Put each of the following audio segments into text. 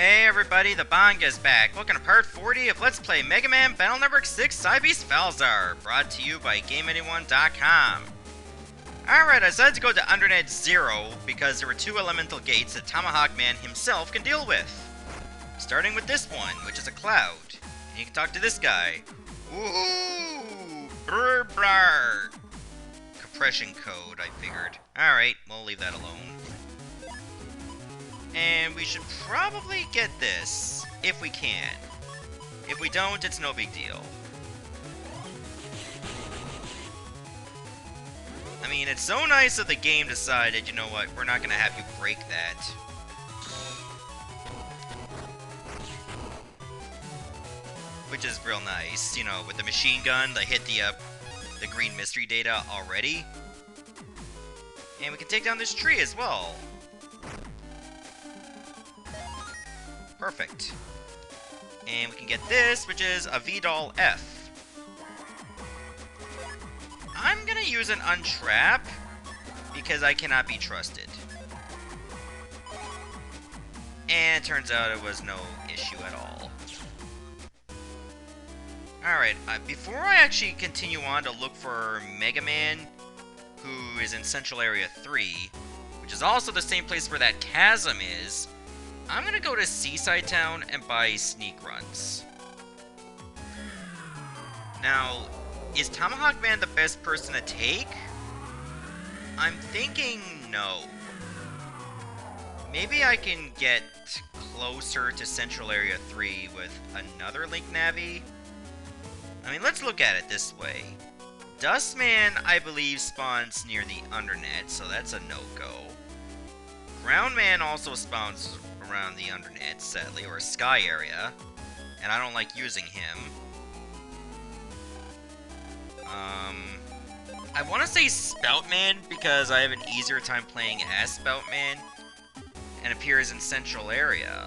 Hey everybody, the Banga's back. Welcome to part 40 of Let's Play Mega Man Battle Network 6 Cybeast Falzar, brought to you by GameAnyone.com. Alright, I decided to go to Undernet 0 because there were two elemental gates that Tomahawk Man himself can deal with. Starting with this one, which is a cloud. And you can talk to this guy. Ooh, brr brr. Compression code, I figured. Alright, we'll leave that alone. And we should probably get this, if we can. If we don't, it's no big deal. I mean, it's so nice that the game decided, you know what, we're not gonna have you break that. Which is real nice, you know, with the machine gun, they hit the green mystery data already. And we can take down this tree as well. Perfect. And we can get this, which is a VDOL F. I'm gonna use an untrap, because I cannot be trusted. And it turns out it was no issue at all. Alright, before I actually continue on to look for Mega Man, who is in Central Area 3, which is also the same place where that chasm is, I'm gonna go to Seaside Town and buy sneak runs. Now, is Tomahawk Man the best person to take? I'm thinking no. Maybe I can get closer to Central Area 3 with another Link Navi? I mean, let's look at it this way. Dustman, I believe, spawns near the Undernet, so that's a no-go. Groundman also spawns around the Undernet, sadly, or Sky area, and I don't like using him. I want to say Spoutman because I have an easier time playing as Spoutman and appears in Central area.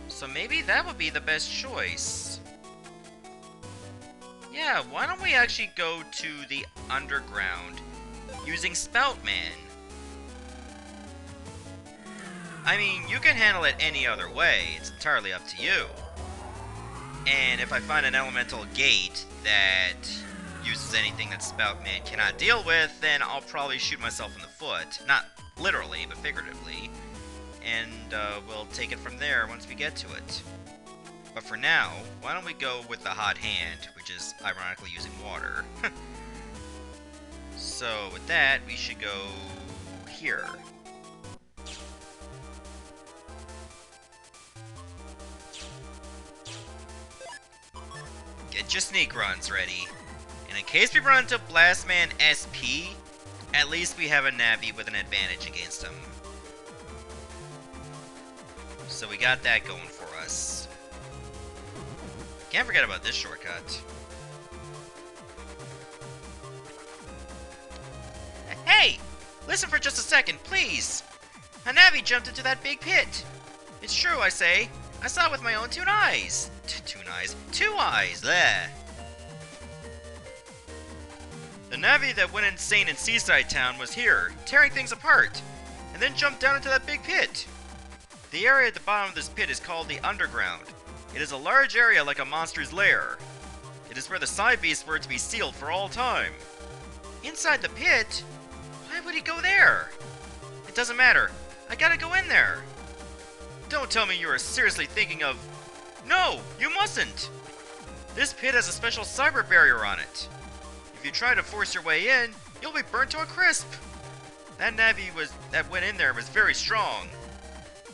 So maybe that would be the best choice. Yeah, why don't we actually go to the underground using Spoutman? I mean, you can handle it any other way. It's entirely up to you. And if I find an elemental gate that uses anything that Spoutman cannot deal with, then I'll probably shoot myself in the foot. Not literally, but figuratively. And we'll take it from there once we get to it. But for now, why don't we go with the hot hand, which is ironically using water. So with that, we should go here. Get your sneak runs ready. And in case we run into Blastman SP, at least we have a Navi with an advantage against him. So we got that going for us. Can't forget about this shortcut. Hey! Listen for just a second, please! A Navi jumped into that big pit! It's true, I say. I saw it with my own two eyes. Two eyes, there. The Navi that went insane in Seaside Town was here, tearing things apart, and then jumped down into that big pit. The area at the bottom of this pit is called the Underground. It is a large area like a monster's lair. It is where the Cybeasts were to be sealed for all time. Inside the pit? Why would he go there? It doesn't matter. I gotta go in there. Don't tell me you are seriously thinking of... No, you mustn't! This pit has a special cyber barrier on it. If you try to force your way in, you'll be burnt to a crisp. That Navi that went in there was very strong.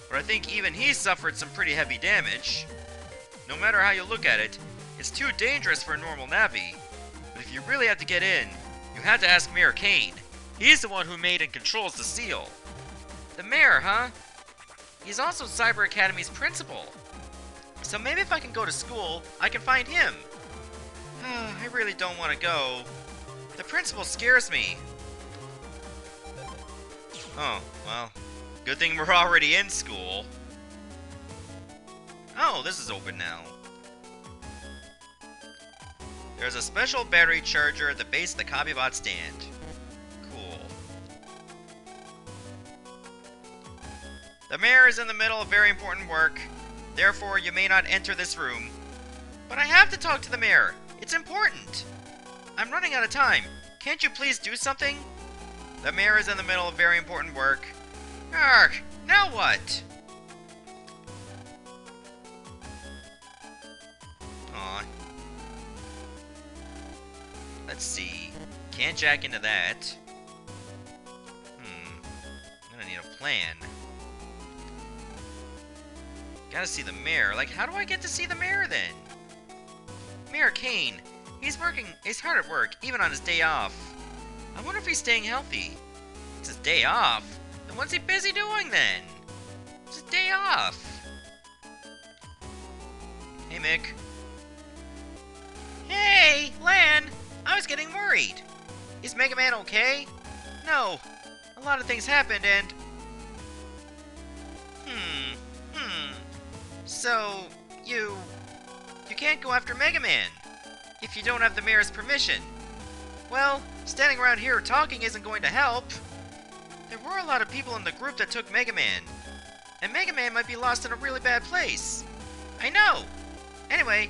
But I think even he suffered some pretty heavy damage. No matter how you look at it, it's too dangerous for a normal Navi. But if you really have to get in, you have to ask Mayor Cain. He's the one who made and controls the seal. The mayor, huh? He's also Cyber Academy's principal. So maybe if I can go to school, I can find him. I really don't want to go. The principal scares me. Oh, well. Good thing we're already in school. Oh, this is open now. There's a special battery charger at the base of the Copybot stand. Cool. The mayor is in the middle of very important work. Therefore, you may not enter this room. But I have to talk to the mayor. It's important. I'm running out of time. Can't you please do something? The mayor is in the middle of very important work. Arg, now what? Aw. Let's see. Can't jack into that. I'm gonna need a plan. Gotta see the mayor. Like, how do I get to see the mayor then? Mayor Cain. He's hard at work, even on his day off. I wonder if he's staying healthy. It's his day off? Then what's he busy doing then? It's his day off. Hey, Mick. Hey, Lan! I was getting worried. Is Mega Man okay? No. A lot of things happened and... So, you can't go after Mega Man if you don't have the mayor's permission. Well, standing around here talking isn't going to help. There were a lot of people in the group that took Mega Man, and Mega Man might be lost in a really bad place. I know. Anyway,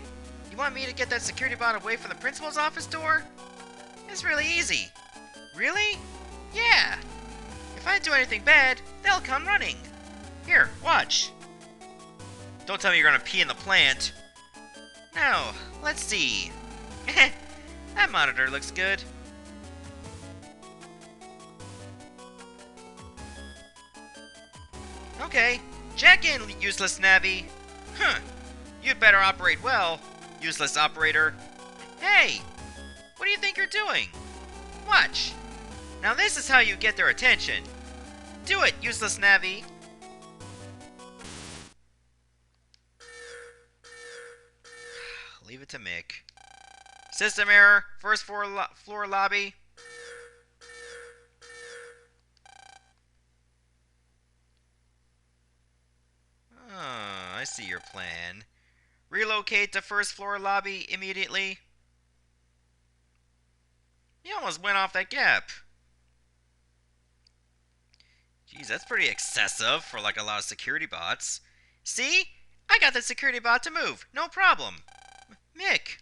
you want me to get that security bot away from the principal's office door? It's really easy. Really? Yeah. If I do anything bad, they'll come running. Here, watch. Don't tell me you're gonna pee in the plant. Now, let's see. That monitor looks good. Okay, jack in, useless navvy. You'd better operate well, useless operator. Hey, what do you think you're doing? Watch. Now this is how you get their attention. Do it, useless navvy. Leave it to Mick. System error. First floor lobby. Oh, I see your plan. Relocate to first floor lobby immediately. You almost went off that gap. Jeez, that's pretty excessive for like a lot of security bots. See? I got the security bot to move. No problem. Mick.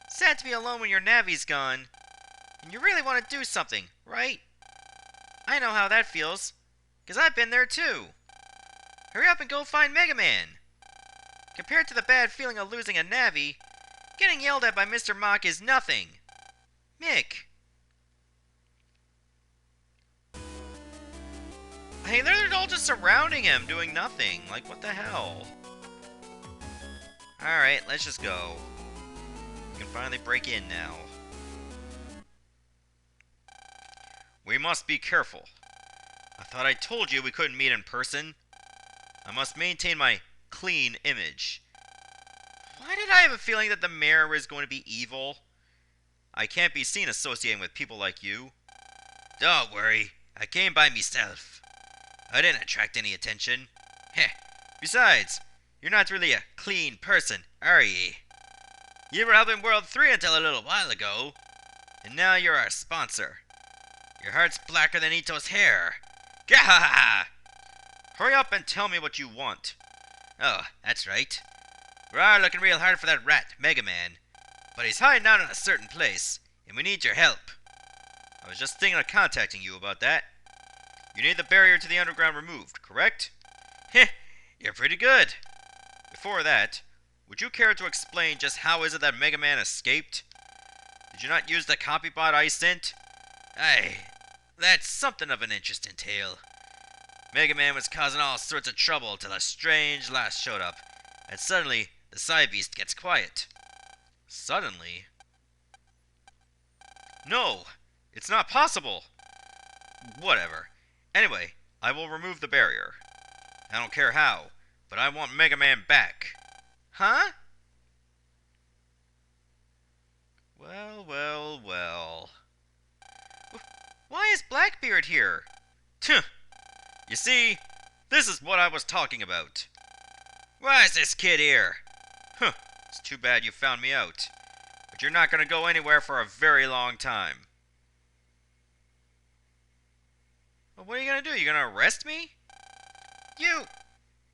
Sad to be alone when your navi's gone. And you really want to do something, right? I know how that feels. Because I've been there too. Hurry up and go find Mega Man. Compared to the bad feeling of losing a navi, getting yelled at by Mr. Mock is nothing. Mick. Hey, they're all just surrounding him, doing nothing. Like, what the hell? Alright, let's just go. We can finally break in now. We must be careful. I thought I told you we couldn't meet in person. I must maintain my clean image. Why did I have a feeling that the mayor was going to be evil? I can't be seen associating with people like you. Don't worry, I came by myself. I didn't attract any attention. Heh. Besides, you're not really a clean person, are ye? You were helping World 3 until a little while ago. And now you're our sponsor. Your heart's blacker than Ito's hair. Gah! Hurry up and tell me what you want. Oh, that's right. We're looking real hard for that rat, Mega Man. But he's hiding out in a certain place, and we need your help. I was just thinking of contacting you about that. You need the barrier to the underground removed, correct? Heh, you're pretty good. Before that, would you care to explain just how is it that Mega Man escaped? Did you not use the copy bot I sent? Aye, that's something of an interesting tale. Mega Man was causing all sorts of trouble till a strange lass showed up, and suddenly the Cybeast gets quiet. Suddenly? No, it's not possible. Whatever. Anyway, I will remove the barrier. I don't care how, but I want Mega Man back. Huh? Well, well, well. Why is Blackbeard here? Tuh. You see, this is what I was talking about. Why is this kid here? Huh. It's too bad you found me out. But you're not going to go anywhere for a very long time. Well, what are you going to do? You going to arrest me?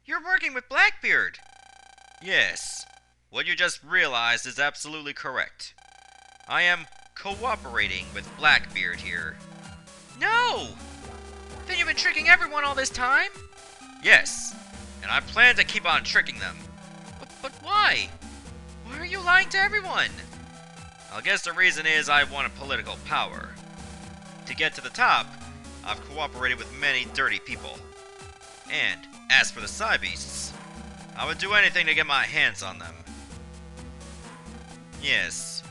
You're working with Blackbeard. Yes, what you just realized is absolutely correct. I am cooperating with Blackbeard here. No! Then you've been tricking everyone all this time? Yes, and I plan to keep on tricking them. But why? Why are you lying to everyone? I guess the reason is I wanted political power. To get to the top, I've cooperated with many dirty people. And as for the Cybeasts, I would do anything to get my hands on them. Yes,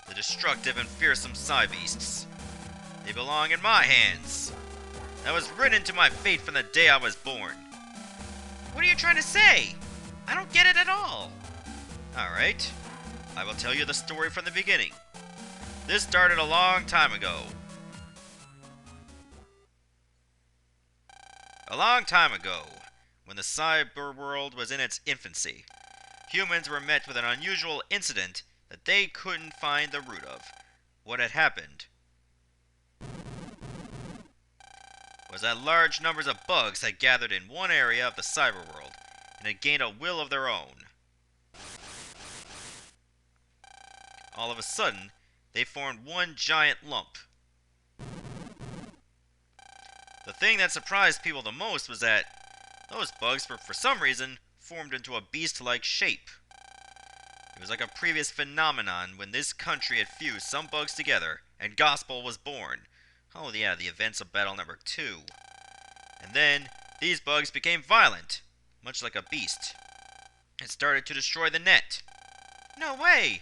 the destructive and fearsome Cybeasts. They belong in my hands. That was written into my fate from the day I was born. What are you trying to say? I don't get it at all. Alright, I will tell you the story from the beginning. This started a long time ago. A long time ago, when the cyber world was in its infancy, humans were met with an unusual incident that they couldn't find the root of. What had happened was that large numbers of bugs had gathered in one area of the cyber world and had gained a will of their own. All of a sudden, they formed one giant lump. The thing that surprised people the most was that those bugs were, for some reason, formed into a beast-like shape. It was like a previous phenomenon when this country had fused some bugs together and Gospel was born. Oh yeah, the events of Battle Number 2. And then, these bugs became violent, much like a beast, and started to destroy the net. No way!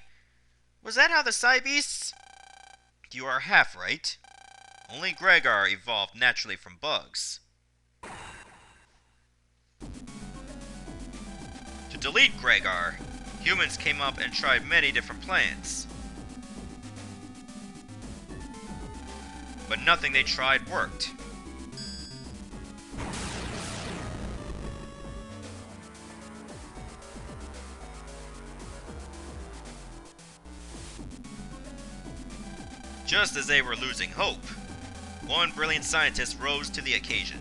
Was that how the Cybeasts? You are half right. Only Gregor evolved naturally from bugs. To delete Gregor, humans came up and tried many different plans. But nothing they tried worked. Just as they were losing hope, one brilliant scientist rose to the occasion.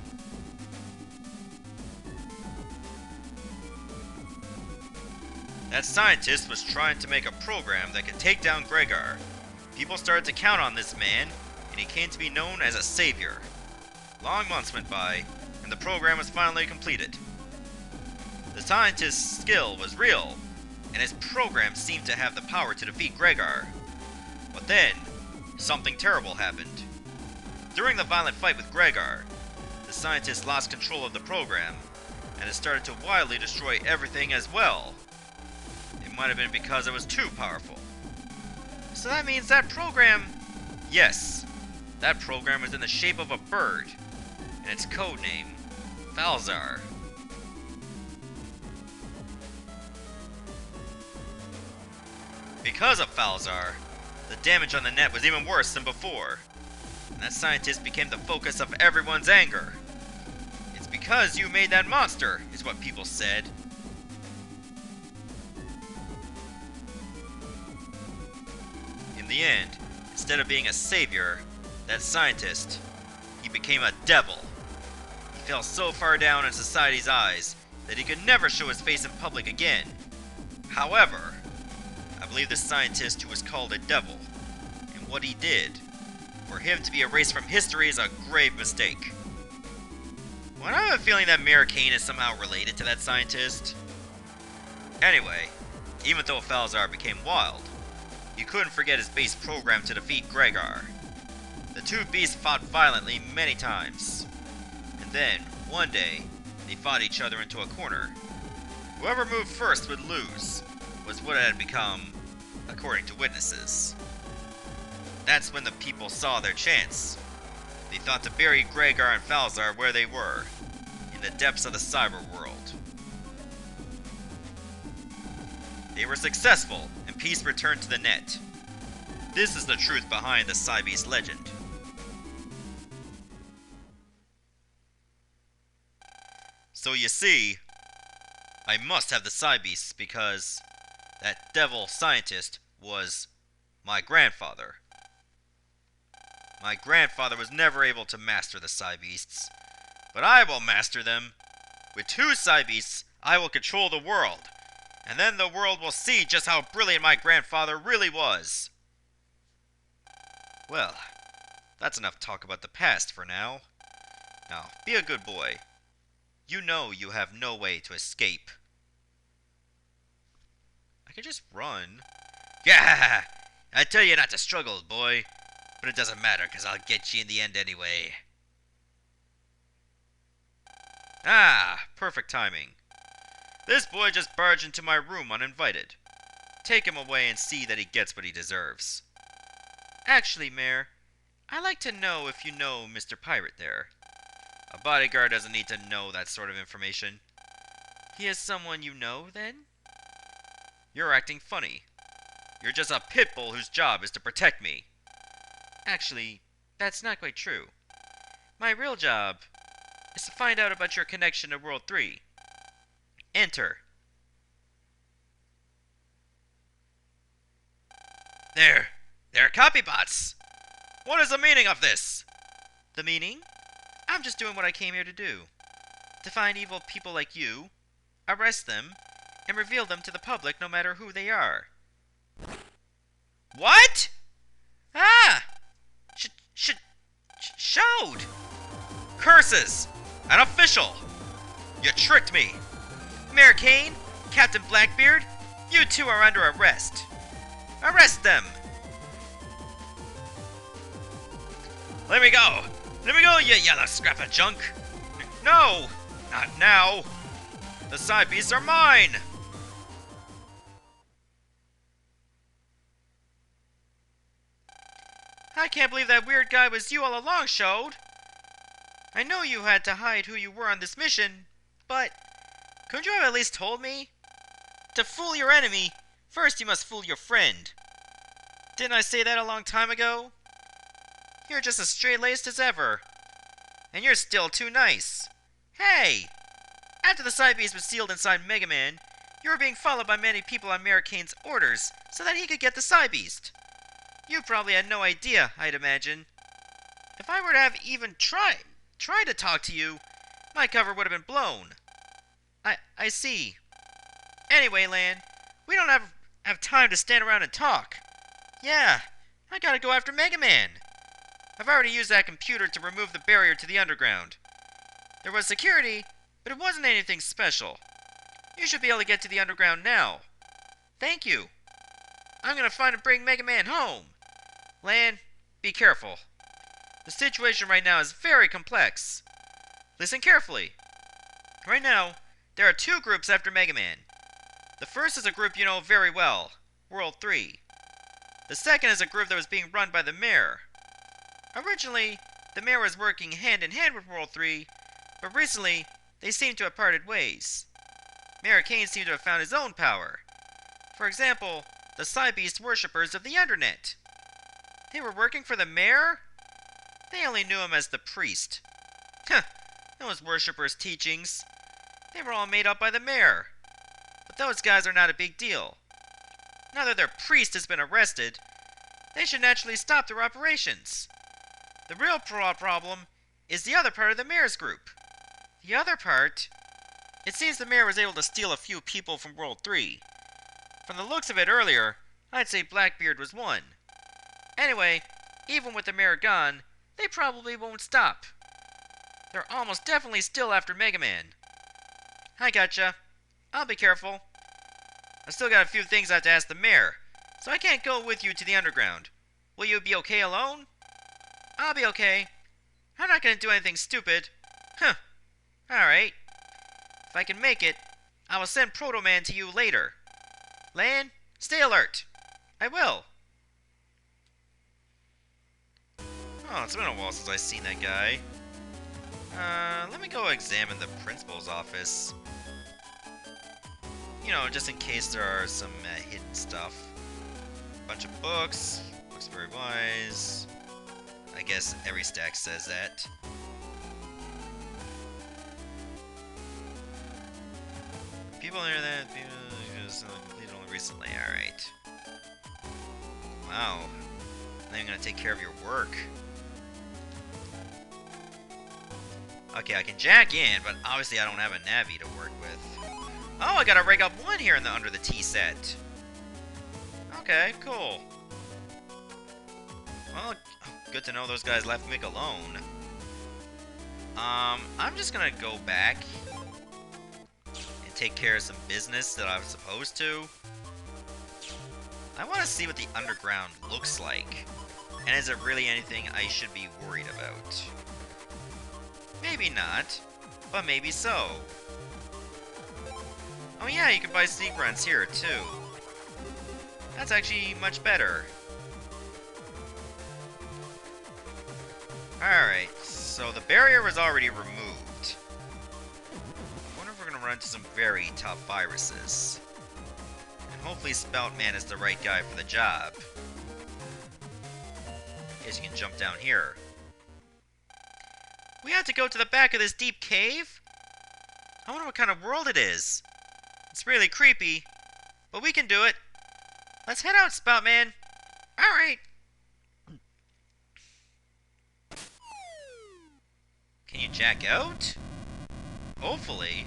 That scientist was trying to make a program that could take down Gregor. People started to count on this man, and he came to be known as a savior. Long months went by, and the program was finally completed. The scientist's skill was real, and his program seemed to have the power to defeat Gregor. But then, something terrible happened. During the violent fight with Gregor, the scientist lost control of the program, and it started to wildly destroy everything as well. It might have been because it was too powerful. So that means that program... Yes, that program was in the shape of a bird, and its code name, Falzar. Because of Falzar, the damage on the net was even worse than before. And that scientist became the focus of everyone's anger. It's because you made that monster, is what people said. In the end, instead of being a savior, that scientist, he became a devil. He fell so far down in society's eyes that he could never show his face in public again. However, I believe the scientist who was called a devil, and what he did, for him to be erased from history is a grave mistake. Well, I have a feeling that Mayor Cain is somehow related to that scientist. Anyway, even though Falzar became wild, he couldn't forget his base program to defeat Gregor. The two beasts fought violently many times, and then, one day, they fought each other into a corner. Whoever moved first would lose, was what it had become, according to witnesses. That's when the people saw their chance. They thought to bury Gregor and Falzar where they were, in the depths of the cyber world. They were successful, and peace returned to the net. This is the truth behind the Cybeast legend. So you see, I must have the Cybeasts because that devil scientist was my grandfather. My grandfather was never able to master the Cybeasts, but I will master them. With 2 Cybeasts, I will control the world, And then the world will see just how brilliant my grandfather really was. Well, that's enough talk about the past for now. Now, be a good boy. You know you have no way to escape. I can just run. Yeah! I tell you not to struggle, boy. But it doesn't matter, because I'll get you in the end anyway. Ah, perfect timing. This boy just barged into my room uninvited. Take him away and see that he gets what he deserves. Actually, Mayor, I'd like to know if you know Mr. Pirate there. A bodyguard doesn't need to know that sort of information. He is someone you know, then? You're acting funny. You're just a pit bull whose job is to protect me. Actually, that's not quite true. My real job is to find out about your connection to World 3. Enter. They're copybots! What is the meaning of this? The meaning? I'm just doing what I came here to do. To find evil people like you, arrest them, and reveal them to the public no matter who they are. What? Ah! Showed! Curses! An official! You tricked me! Mayor Cain, Captain Blackbeard, you two are under arrest. Arrest them! Let me go! Let me go, you yellow scrap of junk! No! Not now! The Cybeasts are mine! I can't believe that weird guy was you all along, Showed. I know you had to hide who you were on this mission, but couldn't you have at least told me? To fool your enemy, first you must fool your friend. Didn't I say that a long time ago? You're just as straight-laced as ever. And you're still too nice. Hey! After the Cybeast was sealed inside Mega Man, you were being followed by many people on Mayor Cain's orders so that he could get the Cybeast. You probably had no idea, I'd imagine. If I were to have even tried to talk to you, my cover would have been blown. I see. Anyway, Lan, we don't have time to stand around and talk. Yeah, I gotta go after Mega Man. I've already used that computer to remove the barrier to the underground. There was security, but it wasn't anything special. You should be able to get to the underground now. Thank you. I'm gonna find and bring Mega Man home. Lan, be careful. The situation right now is very complex. Listen carefully. Right now, there are two groups after Mega Man. The first is a group you know very well, World 3. The second is a group that was being run by the Mayor. Originally, the Mayor was working hand in hand with World 3, but recently, they seem to have parted ways. Mayor Cain seemed to have found his own power. For example, the Cybeast worshippers of the Internet. They were working for the Mayor? They only knew him as the priest. Huh, those worshippers' teachings. They were all made up by the Mayor. But those guys are not a big deal. Now that their priest has been arrested, they should naturally stop their operations. The real problem is the other part of the Mayor's group. The other part? It seems the Mayor was able to steal a few people from World 3. From the looks of it earlier, I'd say Blackbeard was one. Anyway, even with the Mayor gone, they probably won't stop. They're almost definitely still after Mega Man. I gotcha. I'll be careful. I still got a few things I have to ask the Mayor, so I can't go with you to the underground. Will you be okay alone? I'll be okay. I'm not gonna do anything stupid. Huh. Alright. If I can make it, I will send Proto Man to you later. Lan, stay alert. I will. Oh, it's been a while since I've seen that guy. Let me go examine the principal's office. You know, just in case there are some hidden stuff. Bunch of books. Looks very wise. I guess every stack says that. People near that completed only recently. Alright. Wow. Now I'm gonna take care of your work. Okay, I can jack in, but obviously I don't have a Navi to work with. Oh, I got a rank up 1 here in the under the T set. Okay, cool. Well, good to know those guys left me alone. I'm just gonna go back and take care of some business that I was supposed to. I want to see what the underground looks like. And is it really anything I should be worried about? Maybe not, but maybe so. Oh yeah, you can buy sneak runs here too. That's actually much better. Alright, so the barrier was already removed. I wonder if we're gonna run into some very tough viruses. And hopefully Spoutman is the right guy for the job. Guess you can jump down here. We have to go to the back of this deep cave? I wonder what kind of world it is. It's really creepy, but we can do it. Let's head out, Spoutman. Alright. Can you jack out? Hopefully.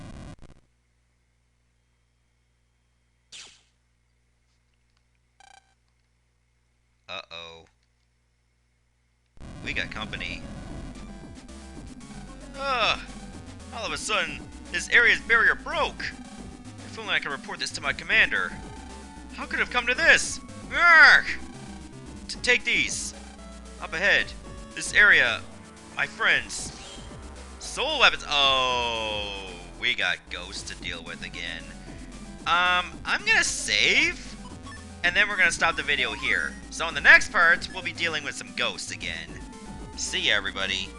Uh-oh. We got company. Ugh! All of a sudden, this area's barrier broke! If only I could report this to my commander. How could it have come to this? Arrgh! Take these. Up ahead. This area, my friends. Soul weapons. Oh, we got ghosts to deal with again. I'm gonna save, and then we're gonna stop the video here. So in the next part, we'll be dealing with some ghosts again. See ya, everybody.